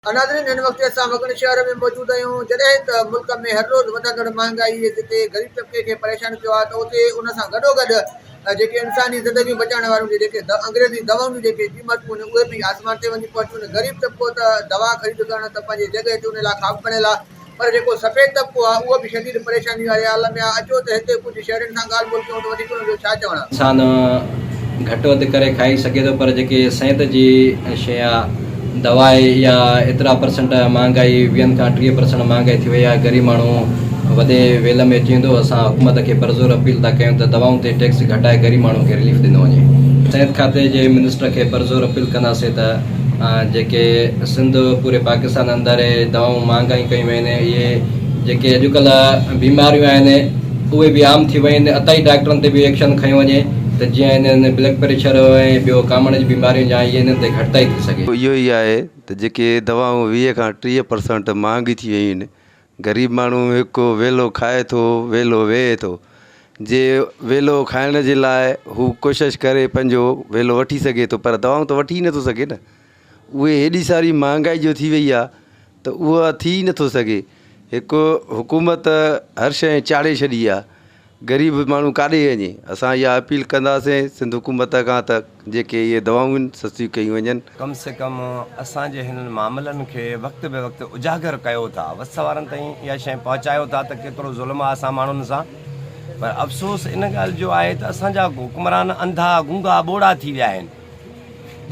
नाज़रीन, हिन वक़्तु असां वगड़ शहर में मौजूद आहियूं, जॾहिं त मुल्क में हर रोज़ वधंदड़ महांगाई जिते ग़रीब तबके खे परेशान कयो आहे, त उते उन सां गॾोगॾु जेके इंसानी ज़िंदगियूं बचाइण वारियूं जेके अंग्रेज़ी दवाऊं जूं जेके क़ीमतूं आहिनि उहे बि आसमान ते वञी पहुतियूं आहिनि। ग़रीब तबको त दवा ख़रीद करण त पंहिंजी जॻह ते उन लाइ ख़ाब बणियल आहे, पर जेको सफ़ेद तबको आहे उहो बि शदीद परेशानी वारे हाल में आहे। अचो त हिते कुझु शहरनि सां ॻाल्हि ॿोल कयूं त वधीक उन्हनि जो छा चवणु आहे। इंसान घटि वधि करे खाई सघे थो, पर जेके सिहत जी शइ आहे, दवा या एतिरा परसेंट महांगाई 20 खां 30% महांगाई थी वई आहे। ग़रीब माण्हू वॾे वेल में अची वेंदो। असां हुकूमत खे परज़ोर अपील था कयूं त दवाउनि ते टैक्स घटाए ग़रीब माण्हू खे रिलीफ ॾिनो वञे। सिहत खाते जे मिनिस्टर खे परज़ोर अपील कंदासीं त जेके सिंध पूरे पाकिस्तान अंदरि दवाऊं महांगाई कयूं आहिनि, इहे जेके अॼुकल्ह बीमारियूं आहिनि उहे बि आम थी वियूं आहिनि। अताई डॉक्टरनि ते बि एक्शन खयो वञे त जीअं हिननि ब्लड प्रेशर ऐं ॿियो कामण जी बीमारियूं जा इन्हनि ते घटिताई थी सघे। इहो ई आहे त जेके दवाऊं 20 खां 30% महांगी थी वियूं आहिनि। ग़रीब माण्हू हिकु वेलो खाए थो, वेलो वेहे थो। जे वेलो खाइण जे लाइ हू कोशिशि करे पंहिंजो वेलो वठी सघे थो, पर दवाऊं त वठी नथो सघे न। उहे हेॾी सारी महांगाई जो थी वई आहे त उहा थी नथो सघे। हिकु हुकूमत हर शइ चाढ़े छॾी आहे, ग़रीब माण्हू काॾे वञे। असां इहा अपील कंदासीं सिंध हुकूमत खां त जेके इहे दवाऊं आहिनि सस्तियूं कयूं वञनि। कम से कम असांजे हिन मामलनि खे वक़्त बे वक़्तु उजागर कयो था, वस वारनि ताईं इहा शइ पहुचायो था त केतिरो ज़ुल्म आहे असां माण्हुनि सां। पर अफ़सोस इन ॻाल्हि जो आहे त असांजा हुकुमरान अंधा गूंगा ॿोड़ा थी विया आहिनि।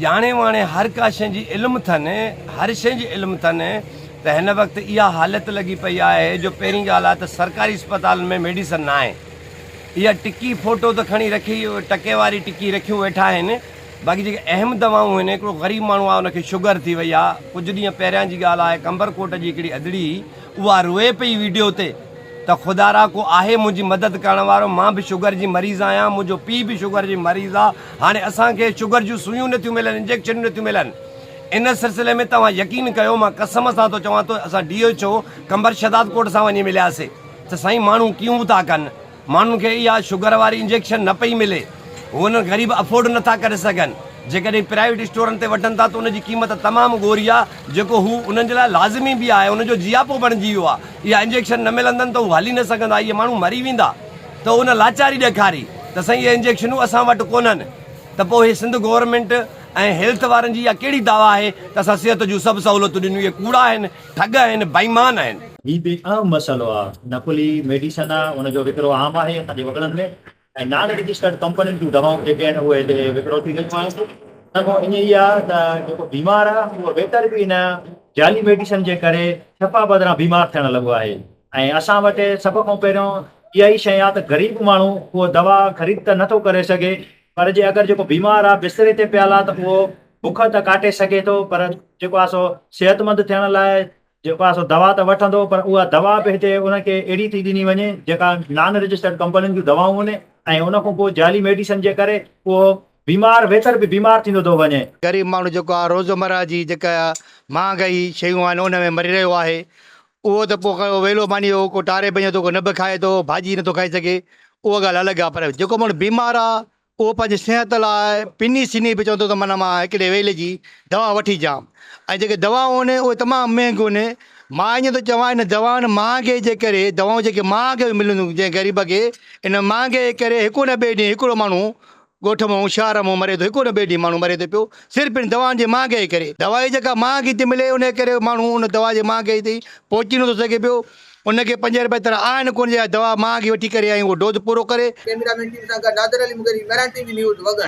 ॼाणे वाणे हर का शइ जी इल्मु अथनि, हर शइ जी इल्मु अथनि, त हिन वक़्तु इहा हालत लॻी पई आहे जो पहिरीं ॻाल्हि आहे त सरकारी अस्पताल में मेडिसन न आहे। इहा टिकी फ़ोटो त खणी रखी, टके वारी टिकी रखियूं वेठा आहिनि। बाक़ी जेके अहम दवाऊं आहिनि, हिकिड़ो ग़रीब माण्हू आहे उनखे शुगर थी वई आहे। कुझु ॾींहं पहिरियां जी ॻाल्हि आहे, कंबरकोट जी हिकिड़ी अदड़ी उहा रोए पई वीडियो ते त ख़ुदारा को आहे मुंहिंजी मदद करण वारो, मां बि शुगर जी मरीज़ आहियां, मुंहिंजो पीउ बि शुगर जी मरीज़ आहे। हाणे असांखे शुगर जूं सुइयूं नथियूं मिलनि, इंजेक्शनूं नथियूं मिलनि। इन सिलसिले में तव्हां यकीन कयो, मां कसम सां थो चवां थो, असां DHO कंबर शदाद कोट सां वञी मिलियासीं त साईं माण्हू कीअं था कनि, माण्हुनि खे इहा शुगर वारी इंजेक्शन न पई मिले, उन ग़रीब अफोर्ड नथा करे सघनि। जेकॾहिं प्राइवेट स्टोरनि ते वठनि था त उनजी क़ीमत तमामु ॻोरी आहे, जेको हू उन्हनि जे लाइ लाज़मी बि आहे, उनजो जियापो बणिजी वियो आहे। इहा इंजेक्शन न मिलंदनि त हू हली न सघंदा, इहे माण्हू मरी वेंदा। त उन लाचारी ॾेखारी त साईं इहे इंजेक्शनूं असां वटि कोन्हनि। त पोइ इहे सिंध गवर्नमेंट ऐं हेल्थ वारनि जी इहा कहिड़ी दावा आहे त असां सिहत जूं सभु सहूलियतूं ॾिनियूं। इहे कूड़ा आहिनि, ठग आहिनि, बेईमान आहिनि। ही बि आम मसइलो आहे। नकुली मेडिसन आहे, उनजो विकिरो आम आहे असांजे वॻड़नि में। ऐं नॉन रजिस्टर्ड कंपनियुनि जूं दवाऊं जेके आहिनि उहे हिते विकिरो थी रहियूं आहिनि। त पोइ ईअं ई आहे त जेको बीमार आहे उहो बहितर बि इन जाली मेडिसन जे करे छपा बदिरां बीमार थियणु लॻो आहे। ऐं असां वटि सभ खां पहिरियों इहा ई शइ आहे त ग़रीब माण्हू उहो दवा ख़रीद त नथो करे सघे, पर जे अगरि जेको बीमार आहे बिस्तरे ते पियल आहे त उहो बुख त काटे सघे थो, पर जेको आहे सो सिहतमंद थियण लाइ जेको आहे सो दवा त वठंदो, पर उहा दवा बि हिते उनखे अहिड़ी थी ॾिनी वञे जेका नॉन रजिस्टर्ड कंपनियुनि जूं दवाऊं आहिनि। ऐं उन खां पोइ जाली मेडिसन जे करे उहो बीमार बहितर बि बीमार थींदो थो वञे। ग़रीब माण्हू जेको आहे रोज़मर्रा जी जेका महांगाई शयूं आहिनि उन में मरी रहियो आहे। उहो त पोइ वेलो मानी को टारे पई थो, को न बि खाए थो, भाॼी नथो खाई सघे, उहा ॻाल्हि अलॻि आहे। पर जेको माण्हू बीमार आहे उहो पंहिंजी सिहत लाइ पिनी सिनी बि चवंदो त माना मां हिकिड़े वेले जी दवा वठी अचां। ऐं जेके दवाऊं आहिनि उहे तमामु महांगियूं आहिनि। मां ईअं थो चवां, इन दवाउनि महांगे जे करे दवाऊं जेके महांगे मिलंदियूं जंहिं ग़रीब खे, इन महांगे जे करे हिकु न ॿिए ॾींहुं हिकिड़ो माण्हू ॻोठ मां शहर मां मरे थो, हिकु न ॿिए ॾींहुं माण्हू मरे थो पियो, सिर्फ़ु इन दवाउनि जे महांगे जे करे। दवाई जेका महांगी थी मिले उन करे माण्हू उन दवा जे महांगे ते पहुची नथो सघे पियो। उनखे 5 रुपए तरह आहिनि कोन, दवा महांगी वठी करे ऐं उहो डोज पूरो करे। कैमरामैन टीम सां गॾु नादर अली मुगरी, मेरान TV न्यूज़ वगड़।